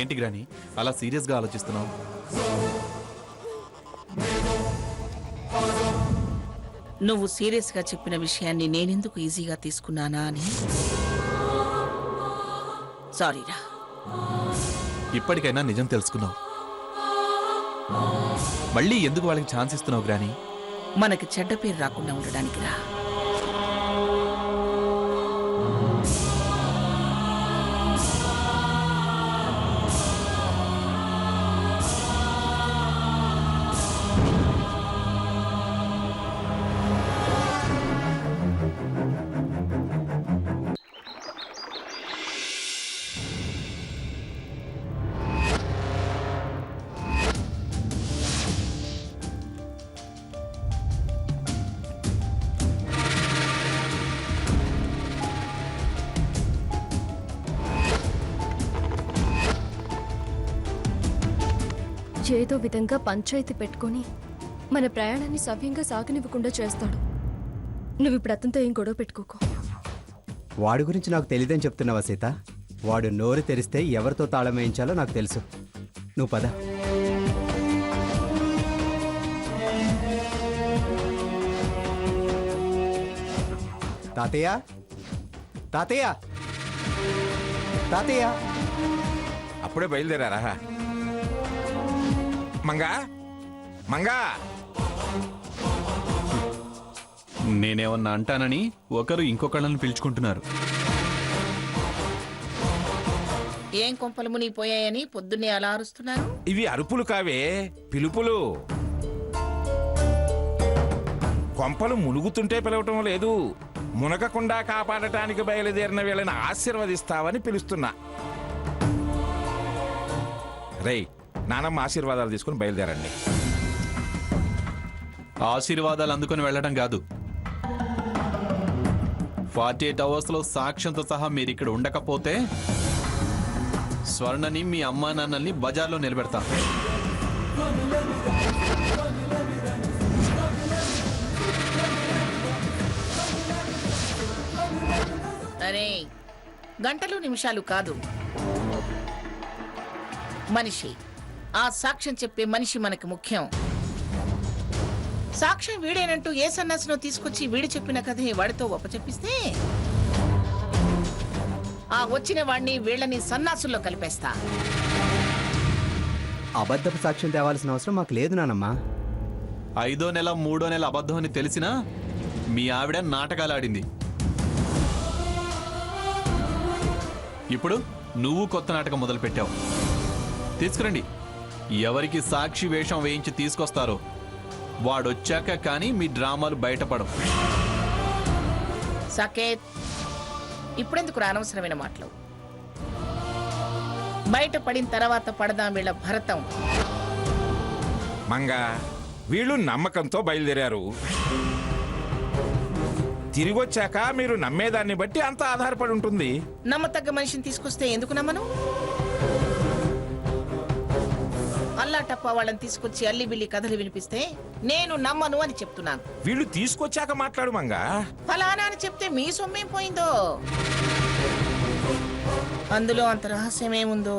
ఏంటి గ్రాని అలా సీరియస్గా ఆలోచిస్తున్నావు? నువ్వు సీరియస్గా చెప్పిన విషయాన్ని నేనెందుకు ఈజీగా తీసుకున్నానా అని. సారీరా. ఇప్పటికైనా నిజం తెలుసుకున్నావు. మళ్ళీ ఎందుకు వాళ్ళకి ఛాన్స్ ఇస్తున్నావు గ్రాని? మనకి చెడ్డ పేరు రాకుండా ఉండడానికి రా. ఏదో విధంగా పంచాయతీ పెట్టుకొని మన ప్రయాణాన్ని సవ్యంగా సాగనివ్వకుండా చేస్తాడు. నువ్వు ఇప్పుడు అతనితో ఏం గొడవ పెట్టుకోకు. వాడి గురించి నాకు తెలియదని చెప్తున్నావా సీత? వాడు నోరు తెరిస్తే ఎవరితో తాళం వేయించాలో నాకు తెలుసు. నువ్వు పద. తాతయ్య, తాతయ్య, తాతయ్య. అప్పుడే బయలుదేరారా? మంగా, మంగా. నేనేమన్నా అంటానని ఒకరు ఇంకొకళ్ళని పిలుచుకుంటున్నారు. ఏం కొంపలు మునిగిపోయాయని పొద్దున్నే అలా అరుస్తున్నారు? ఇవి అరుపులు కావే, పిలుపులు. కొంపలు మునుగుతుంటే పిలవటం లేదు, మునగకుండా కాపాడటానికి బయలుదేరిన వీళ్ళని ఆశీర్వదిస్తావని పిలుస్తున్నా. రేయ్, నానమ్మ ఆశీర్వాదాలు తీసుకుని బయలుదేరండి. ఆశీర్వాదాలు అందుకొని వెళ్ళడం కాదు, 48 అవర్స్లో సాక్ష్యంతో సహా మీరు ఇక్కడ ఉండకపోతే స్వర్ణని మీ అమ్మా నాన్నల్ని బజార్లో నిలబెడతా. అరే, గంటలు నిమిషాలు కాదు, మనిషి. ఆ సాక్ష్యం చెప్పే మనిషి మనకు ముఖ్యం. సాక్ష్యం వీడేనంటూ ఏ సన్నాసినో తీసుకొచ్చి వీడు చెప్పిన కథే వాడితో ఒప్పచెప్పిస్తే ఆ వచ్చిన వాడిని వీళ్ళని సన్నాసుల్లో కలిపేస్తా. అబద్ధపు సాక్ష్యం తేవాల్సిన అవసరం మాకు లేదు నానమ్మా. 5వ నెల 3వ నెల అబద్ధం అని తెలిసినా మీ ఆవిడ నాటకాలు ఆడింది. ఇప్పుడు నువ్వు కొత్త నాటకం మొదలు పెట్టావు. తీసుకురండి, ఎవరికి సాక్షి వేషం వేయించి తీసుకొస్తారో వాడొచ్చాక కానీ మీ డ్రామాలు బయటపడవు. సాకేత్, ఇప్పుడెందుకు అనవసరమైన మాటలు? బయట పడిన తర్వాత పడదాం వీళ్ళ భరతం. మంగా, వీళ్ళు నమ్మకంతో బయలుదేరారు. తిరిగొచ్చాక మీరు నమ్మేదాన్ని బట్టి అంత ఆధారపడి ఉంటుంది. నమ్మతగ్గ మనిషిని తీసుకొస్తే ఎందుకు నమ్మను? అల్లా టప్పా వాళ్ళని తీసుకొచ్చి అల్లి బిల్లి కథలు వినిపిస్తే నేను నమ్మను అని చెప్తున్నాను. వీళ్ళు తీసుకొచ్చాక మాట్లాడు మంగా. ఫలానా అని చెప్తే మీ సొమ్మేం పోయిందో, అందులో అంత రహస్యమేముందో.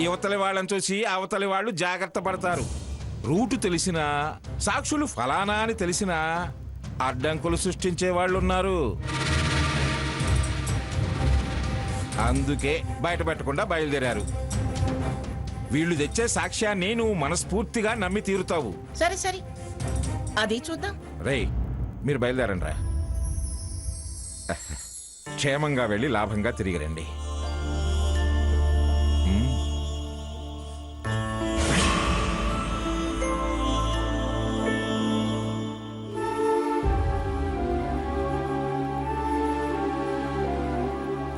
యువతలి వాళ్ళని చూసి అవతలి వాళ్ళు జాగ్రత్త పడతారు. రూటు తెలిసినా, సాక్షులు ఫలానా అని తెలిసినా అడ్డంకులు సృష్టించే వాళ్ళు ఉన్నారు. అందుకే బయట పెట్టకుండా బయలుదేరారు. వీళ్ళు తెచ్చే సాక్ష్యాన్ని నువ్వు మనస్ఫూర్తిగా నమ్మి తీరుతావు. సరే సరే, అది చూద్దాం. రేయ్, మీరు బయలుదేరండి రా. క్షేమంగా వెళ్ళి లాభంగా తిరిగి రండి.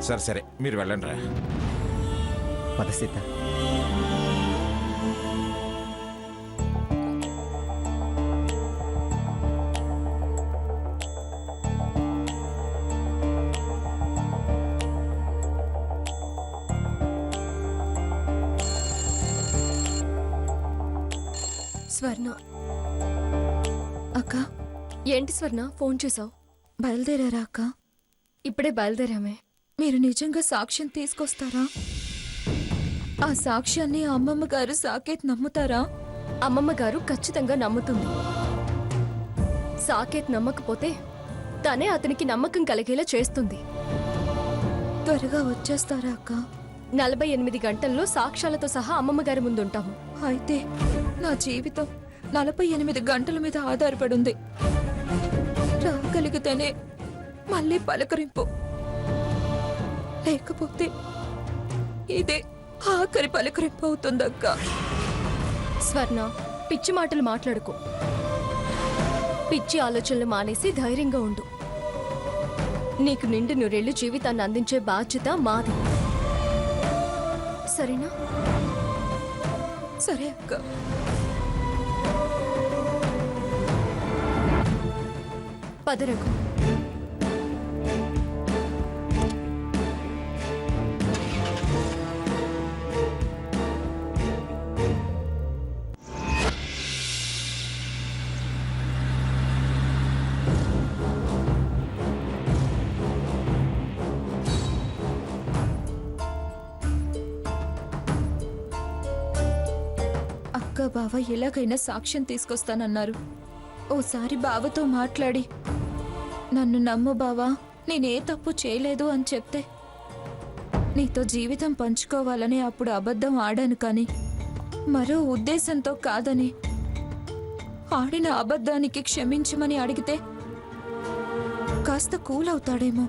సరే సరే, మీరు వెళ్ళండి రా. పద సీత. స్వర్ణ అక్క, ఏంటి స్వర్ణ ఫోన్ చేసావు? బయలుదేరారా అక్క? ఇప్పుడే బయలుదేరామే. మీరు నిజంగా సాక్ష్యం తీసుకొస్తారా? ఆ సాక్ష్యాన్ని అమ్మమ్మ గారు సాకేత్ నమ్ముతారా? అమ్మమ్మ గారు ఖచ్చితంగా నమ్ముతుంది. సాకేత్ నమ్మకపోతే తనే అతనికి నమ్మకం కలిగేలా చేస్తుంది. త్వరగా వచ్చేస్తారా అక్క? 48 గంటల్లో సాక్ష్యాలతో సహా అమ్మమ్మ గారి ముందుంటాము. అయితే నా జీవితం 48 గంటల మీద ఆధారపడి ఉంది. రాగలిగితేనే మళ్ళీ పలకరింపు, లేకపోతే ఇదే ఆఖరి పలకరింపు అవుతుందక్క. స్వర్ణ, పిచ్చి మాటలు మాట్లాడుకో. పిచ్చి ఆలోచనలు మానేసి ధైర్యంగా ఉండు. నీకు నిండు నూరేళ్లు జీవితాన్ని అందించే బాధ్యత మాది. సరేనా? సరే అక్క. పదరకు. అక్క బావ ఎలాగైనా సాక్ష్యం తీసుకొస్తానన్నారు. ఓసారి బావతో మాట్లాడి నన్ను నమ్ము బావా, నేనే తప్పు చేయలేదు అని చెప్తే నీతో జీవితం పంచుకోవాలని అప్పుడు అబద్ధం ఆడాను, కానీ మరో ఉద్దేశంతో కాదని ఆడిన అబద్ధానికి క్షమించమని అడిగితే కాస్త కూల్ అవుతాడేమో.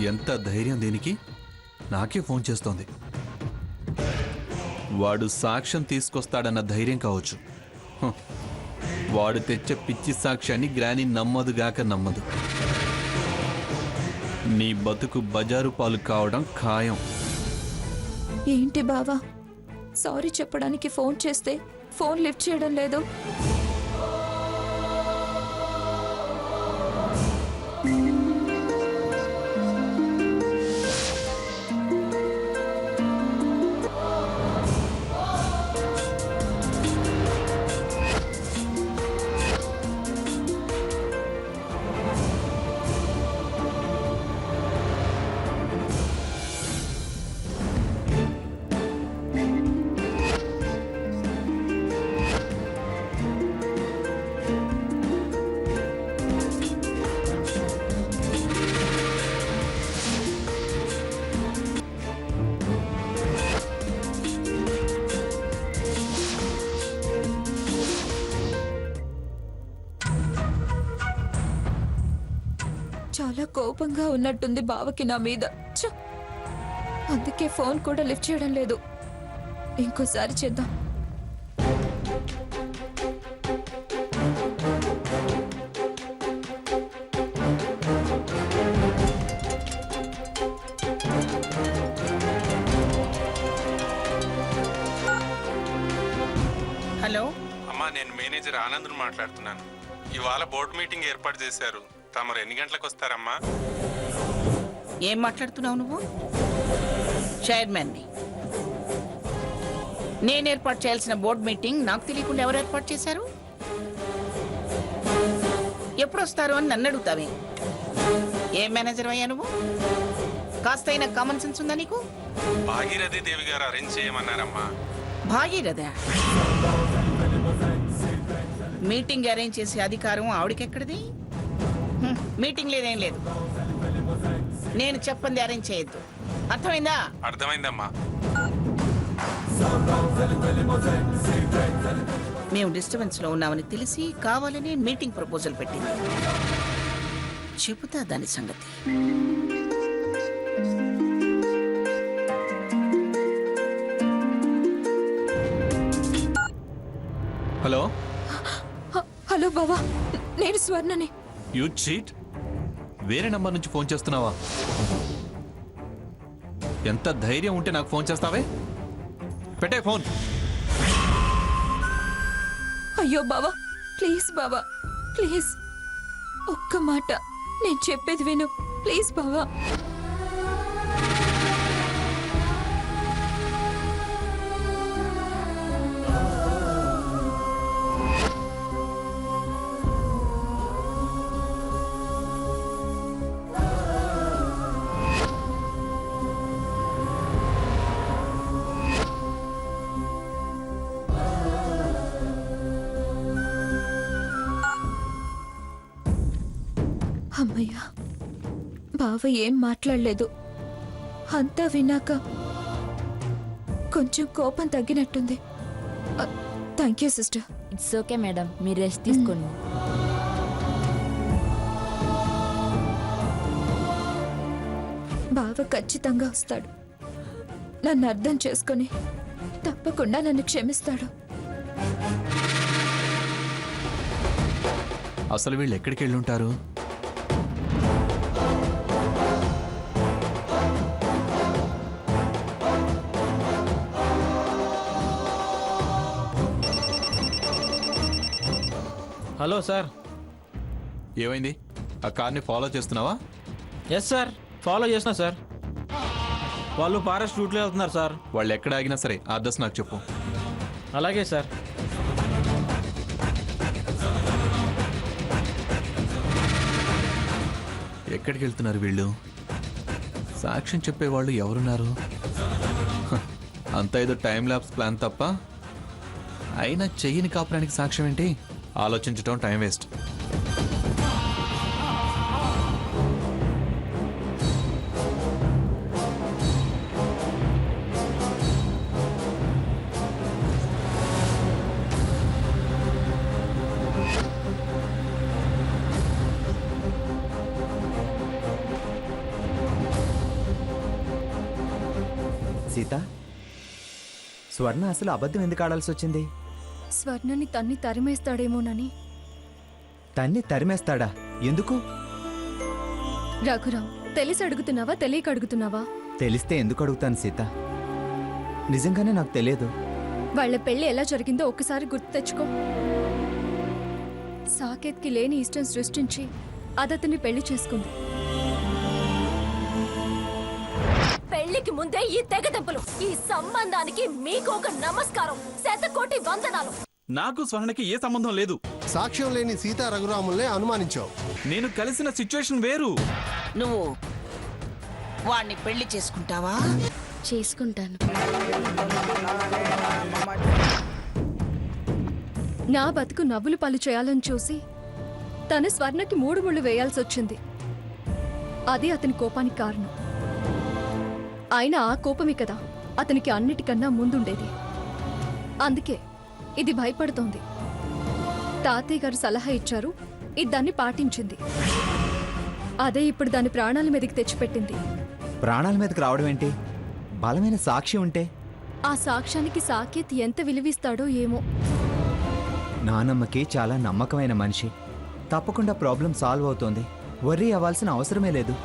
ఎంత ధైర్యం దీనికి? నాకే ఫోన్ చేస్తోంది. వాడు సాక్ష్యం తీసుకొస్తాడన్న ధైర్యం కావచ్చు. హ, వాడు తెచ్చే పిచ్చి సాక్ష్యాన్ని గ్రాని నమ్మదుగాక నమ్మదు. నీ బతుకు బజారు పాలు కావడం ఖాయం. ఏంటి బావా, సారీ చెప్పడానికి ఫోన్ చేస్తే ఫోన్ లిఫ్ట్ చేయడం లేదు? చాలా కోపంగా ఉన్నట్టుంది బావకి నా మీద. ఛ! అందుకే ఫోన్ కూడా లిఫ్ట్ చేయడం లేదు. ఇంకోసారి చేద్దాం. హలో, అమ్మా, నేను మేనేజర్ ఆనంద్ను మాట్లాడుతున్నాను. ఇవాళ బోర్డు మీటింగ్ ఏర్పాటు చేశారు. తమరు ఎన్ని గంటలకు వస్తారమ్మా? ఏం మాట్లాడుతున్నావు నువ్వు? చైర్మన్ని. నేను ఏర్పాటు చేయాల్సిన బోర్డు మీటింగ్ నాకు తెలియకుండా ఎవరు ఏర్పాటు చేశారు? ఎప్పుడు వస్తారు అని నన్ను అడుగుతావే? ఏం మేనేజర్ అయ్యా నువ్వు? కాస్తైనా కామన్ సెన్స్ ఉందా నీకు? భాగీరథి దేవి గారు అరేంజ్ చేయమన్నారమ్మా. భాగీరథ మీటింగ్ అరేంజ్ చేసే అధికారం ఆవిడకెక్కడిది? మీటింగ్ లేదేం లేదు. నేను చెప్పంది అరేంజ్ చేయొద్దు. అర్థమైందా? అర్థమైందమ్మా. మేము డిస్టర్బెన్స్ లో ఉన్నామని తెలిసి కావాలని మీటింగ్ ప్రపోజల్ పెట్టింది. చెబుతా దాని సంగతి. హలో. హలో బావా, నేను స్వర్ణని. You cheat. వేరే నంబర్ నుంచి ఫోన్ చేస్తున్నావా? ఎంత ధైర్యం ఉంటే నాకు ఫోన్ చేస్తావే? పెట్టే ఫోన్. అయ్యో బావా, ప్లీజ్ బావా, ప్లీజ్ ఒక్క మాట నేను చెప్పేది విను ప్లీజ్ బావా. అమ్మయ్యా, బావ ఏం మాట్లాడలేదు. అంతా విన్నాక కొంచెం కోపం తగ్గినట్టుంది. Thank you sister. It's okay madam, మీరు రెస్ట్ తీసుకోండి. బావ ఖచ్చితంగా వస్తాడు. నన్ను అర్థం చేసుకొని తప్పకుండా నన్ను క్షమిస్తాడు. అసలు వీళ్ళు ఎక్కడికి వెళ్ళుంటారు? Hello sir. ఏమైంది? ఆ కార్ని ఫాలో చేస్తున్నావా? ఎస్ సార్, ఫాలో చేసిన సార్. వాళ్ళు ఫారెస్ట్ రూట్లో వెళ్తున్నారు సార్. వాళ్ళు ఎక్కడ ఆగినా సరే ఆ అడ్రస్ నాకు చెప్పు. అలాగే సార్. ఎక్కడికి వెళ్తున్నారు వీళ్ళు? సాక్ష్యం చెప్పేవాళ్ళు ఎవరున్నారు? హ, అంతా ఏదో టైం ల్యాబ్స్ ప్లాన్ తప్ప. అయినా చెయ్యని కాపురానికి సాక్ష్యం ఏంటి? ఆలోచించటం టైం వేస్ట్. సీత, స్వర్ణ అసలు అబద్ధం ఎందుకు ఆడాల్సి వచ్చింది? స్వర్ణని తన్ని తరిమేస్తాడేమోనని. తన్ని తరిమేస్తాడా? ఎందుకు? రఘురాం, తెలిసి అడుగుతున్నావా తెలియక అడుగుతున్నావా? తెలిస్తే ఎందుకు అడుగుతాను సీత? నిజంగానే నాకు తెలియదు. వాళ్ళ పెళ్లి ఎలా జరిగిందో ఒక్కసారి గుర్తు తెచ్చుకో. సాకేత్కి లేని ఇష్టం సృష్టించి అదతన్ని పెళ్లి చేసుకుంది. పెళ్లికి ముందే ఈ తెగదెంపులు, ఈ సంబంధానికి మీకు ఒక నమస్కారం, శతకోటి వందనాలు. నాకు స్వర్ణకి ఏ సంబంధం లేదు. సాక్ష్యం లేని సీతా రఘురాముల్నే అనుమానించావు. నేను కలిసిన సిచ్యువేషన్ వేరు. నువ్వు వాణ్ణి పెళ్లి చేసుకుంటావా? చేసుకుంటాను. నా బతుకు నవ్వులు పాలు చేయాలని చూసి తన స్వర్ణకి 3 ముళ్ళు వేయాల్సి వచ్చింది. అది అతని కోపానికి కారణం. అయినా ఆ కోపమే కదా అతనికి అన్నిటికన్నా ముందుండేది. అందుకే ఇది భయపడుతోంది. తాతయ్య గారు సలహా ఇచ్చారు, ఇది దాన్ని పాటించింది. అదే ఇప్పుడు దాని ప్రాణాల మీదకి తెచ్చిపెట్టింది. ప్రాణాల మీదకి రావడం ఏంటి? బలమైన సాక్షి ఉంటే. ఆ సాక్ష్యానికి సాకేత్ ఎంత విలువిస్తాడో ఏమో. నానమ్మకి చాలా నమ్మకమైన మనిషి. తప్పకుండా ప్రాబ్లం సాల్వ్ అవుతోంది. వర్రీ అవ్వాల్సిన అవసరమే లేదు.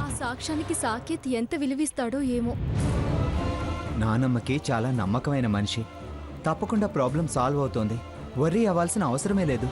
ఆ సాక్ష్యానికి సాకేత్ ఎంత విలువిస్తాడో ఏమో. నానమ్మకి చాలా నమ్మకమైన మనిషి. తప్పకుండా ప్రాబ్లం సాల్వ్ అవుతోంది. వర్రీ అవ్వాల్సిన అవసరమే లేదు.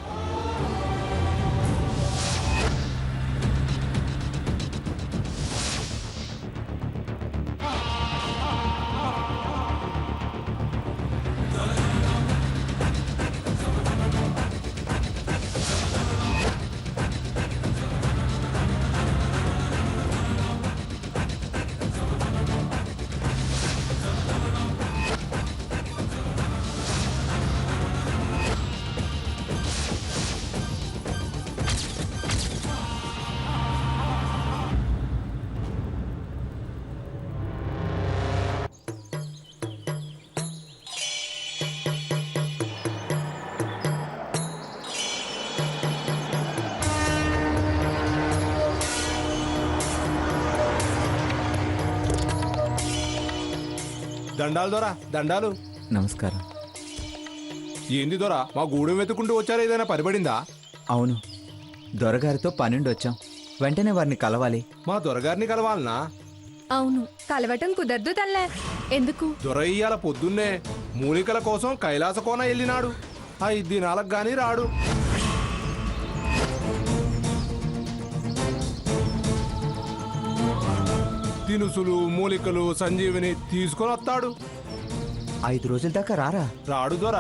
దండాలు దొరా, దండాలు. నమస్కారం. ఏంది దొరా, మా గూడెం వెతుకుంటూ వచ్చారు? ఏదైనా పనిపడిందా? అవును, దొరగారితో పనుండి వచ్చాం. వెంటనే వారిని కలవాలి. మా దొరగారిని కలవాలనా? అవును. కలవటం కుదరదు తల్లే. ఎందుకు? దొర ఇయ్యాల పొద్దున్నే మూలికల కోసం కైలాస కోన వెళ్ళినాడు. 5 దినాలకు గాని రాడు. దినుసులు మూలికలు సంజీవిని తీసుకొని వస్తాడు. 5 రోజుల దాకా రారా? రాడు దొర.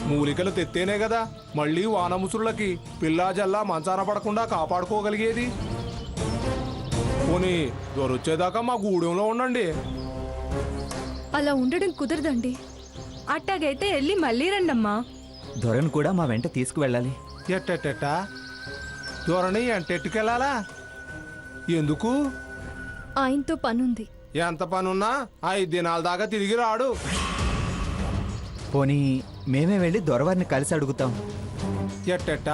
మూలికలు తెత్తేనే కదా మళ్ళీ వానముసురులకి పిల్లా జల్లా మంచాన పడకుండా కాపాడుకోగలిగేది. పోనీ దొరొచ్చేదాకా మా గూడెంలో ఉండండి. అలా ఉండడం కుదరదండి. అట్టాగైతే వెళ్ళి మళ్ళీ రండమ్మా. దొరను కూడా మా వెంట తీసుకువెళ్ళాలి. ఎట్టెట్టెట్ట దొరని ఎంటెట్టుకెళ్ళాలా? ఎందుకు? ఆయనతో పనుంది. ఎంత పనున్నా 5 దినాల దాకా తిరిగి రాడు. పోనీ మేమే వెళ్ళి దొరవారిని కలిసి అడుగుతాం. ఎట్టెట్ట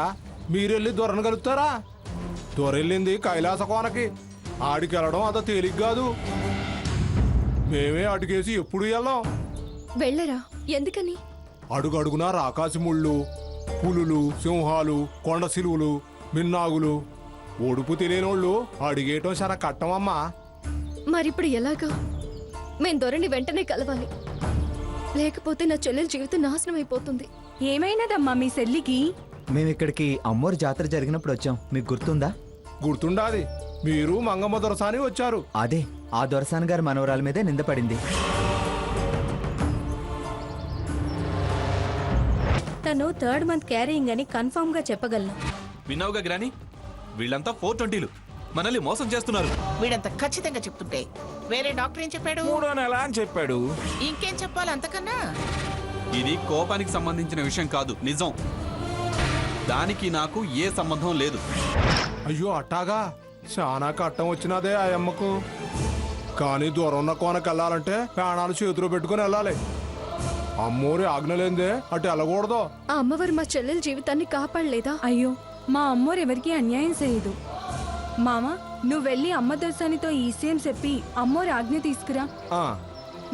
మీరెళ్ళి దొరను కలుపుతారా? దొరెళ్ళింది కైలాస కోనకి. ఆడికెళ్ళడం అంత తేలిక కాదు. మేమే అడిగేసి ఎప్పుడు వెళ్ళాం. వెళ్ళరా? ఎందుకని? అడుగడుగునా రాకాసి ముళ్ళు, పులులు, సింహాలు, కొండ సిలువులు, మిన్నాగులు. ఒడుపు తెలియనోళ్ళు అడిగేయటం చాలా కట్టమమ్మా. మరిప్పుడు ఎలాగా? మేం దొరని వెంటనే కలవాలి. లేకపోతే నా చెల్లెల జీవితం నాశనం అయిపోతుంది. ఏమైనదమ్మా మీ చెల్లికి? మేము ఇక్కడికి అమ్మోరు జాతర జరిగినప్పుడు వచ్చాం. మీకు గుర్తుందా? గుర్తుండాది. మీరు మంగమ్మ దొరసాని వచ్చారు. అదే ఆ దొరసాని గారి మనవరాల మీదే నిందపడింది. తను 3rd మంత్ క్యారింగ్ అని కన్ఫర్మ్ గా చెప్పగలను. విన్నావుగా గ్రాని, వీళ్ళంతా 420లు మనల్ని మోసం చేస్తున్నారు. వీడంత ఖచ్చితంగా చెప్తుంటే వేరే డాక్టర్ ఏం చెప్పాడు? 3వ నెల అని చెప్పాడు. ఇంకేం చెప్పాలి అంతకన్నా? ఇది కోపానికి సంబంధించిన విషయం కాదు, నిజం. దానికి నాకు ఏ సంబంధం లేదు. అయ్యో అట్టాగా చాలా కట్టం వచ్చినదే ఆ అమ్మకు. కానీ దూరం ఉన్న కోనకెళ్ళాలంటే ప్రాణాలు చేతిలో పెట్టుకుని వెళ్ళాలి. అమ్మోరి ఆజ్ఞలేందే అటు వెళ్ళకూడదు. ఆ అమ్మవారు మా చెల్లెల జీవితాన్ని కాపాడలేదా? అయ్యో మా అమ్మోరు ఎవరికి అన్యాయం చేయదు. మామ నువ్వు వెళ్ళి అమ్మ దర్శనితో ఈసీఎం చెప్పి అమ్మోరు ఆజ్ఞ తీసుకురా. ఆ,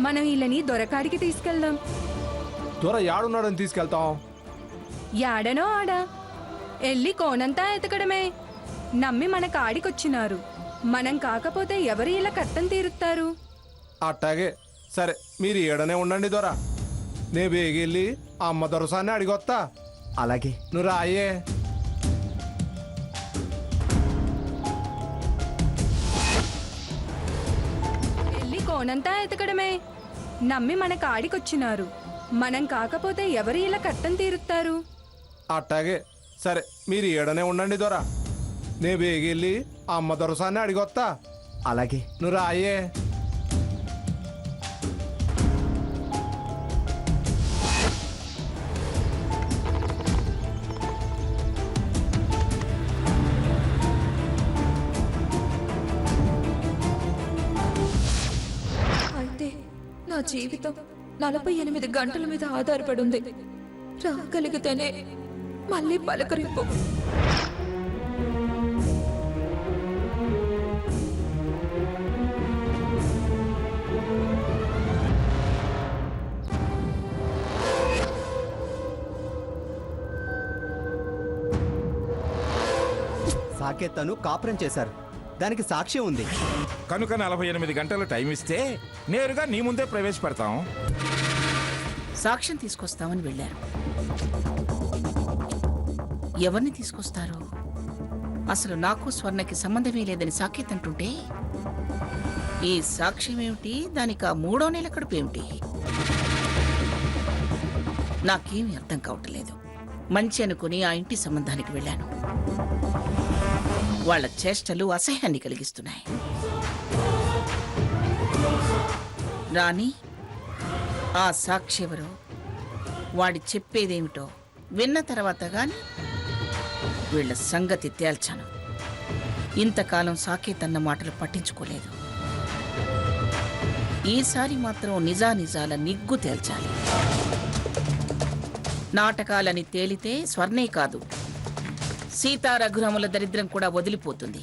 మనం వీళ్ళని దొరకాడికి తీసుకెళ్దాం. దూర యాడున్నాడని తీసుకెళ్తాం. యాడనో ఆడా వెళ్ళి కోనంతా ఎతకడమే. నమ్మి మన కాడికొచ్చినారు. మనం కాకపోతే ఎవరు ఇలా కట్టం తీరుస్తారు? అట్టాగే సరే, మీరు ఏడనే ఉండండి దొర. నే బేగెళ్ళి అమ్మ దొరసాన్ని అడిగొత్తా. అలాగే. నువ్వు రాయే. వెళ్ళి కోనంతా ఎతకడమే. నమ్మి మన కాడికొచ్చినారు. మనం కాకపోతే ఎవరు ఇలా కట్టం తీరుస్తారు? అట్టాగే సరే, మీరు ఏడనే ఉండండి దొర. నే బేగెళ్ళి అమ్మ దొరసాన్ని అడిగొత్తా. అలాగే. నువ్వు రాయే. అయితే నా జీవితం 48 గంటల మీద ఆధారపడి ఉంది. రాగలిగితేనే మళ్ళీ పలకరింపు. సాకేతను కాపురం చేశారు. దానికి సాక్ష్యం ఉంది. కనుక 48 గంటలు టైం ఇస్తే నేరుగా నీ ముందే ప్రవేశపెడతాం. సాక్ష్యం తీసుకొస్తామని వెళ్ళారు. ఎవరిని తీసుకొస్తారు? అసలు నాకు స్వర్ణకి సంబంధమే లేదని సాకేత్ అంటుంటే ఈ సాక్ష్యం ఏమిటి? దానికి ఆ 3వ నెల కడుపు ఏమిటి? నాకేమీ అర్థం కావట్లేదు. మంచి అనుకుని ఆ ఇంటి సంబంధానికి వెళ్ళాను. వాళ్ళ చేష్టలు అసహ్యాన్ని కలిగిస్తున్నాయి. రాణి, ఆ సాక్షి ఎవరో, వాడి చెప్పేదేమిటో విన్న తర్వాత గాని వీళ్ళ సంగతి తేల్చాను. ఇంతకాలం సాకేత్ అన్న మాటలు పట్టించుకోలేదు. ఈసారి మాత్రం నిజానిజాల నిగ్గు తేల్చాలి. నాటకాలని తేలితే స్వర్ణే కాదు, సీతా రఘురాముల దరిద్రం కూడా వదిలిపోతుంది.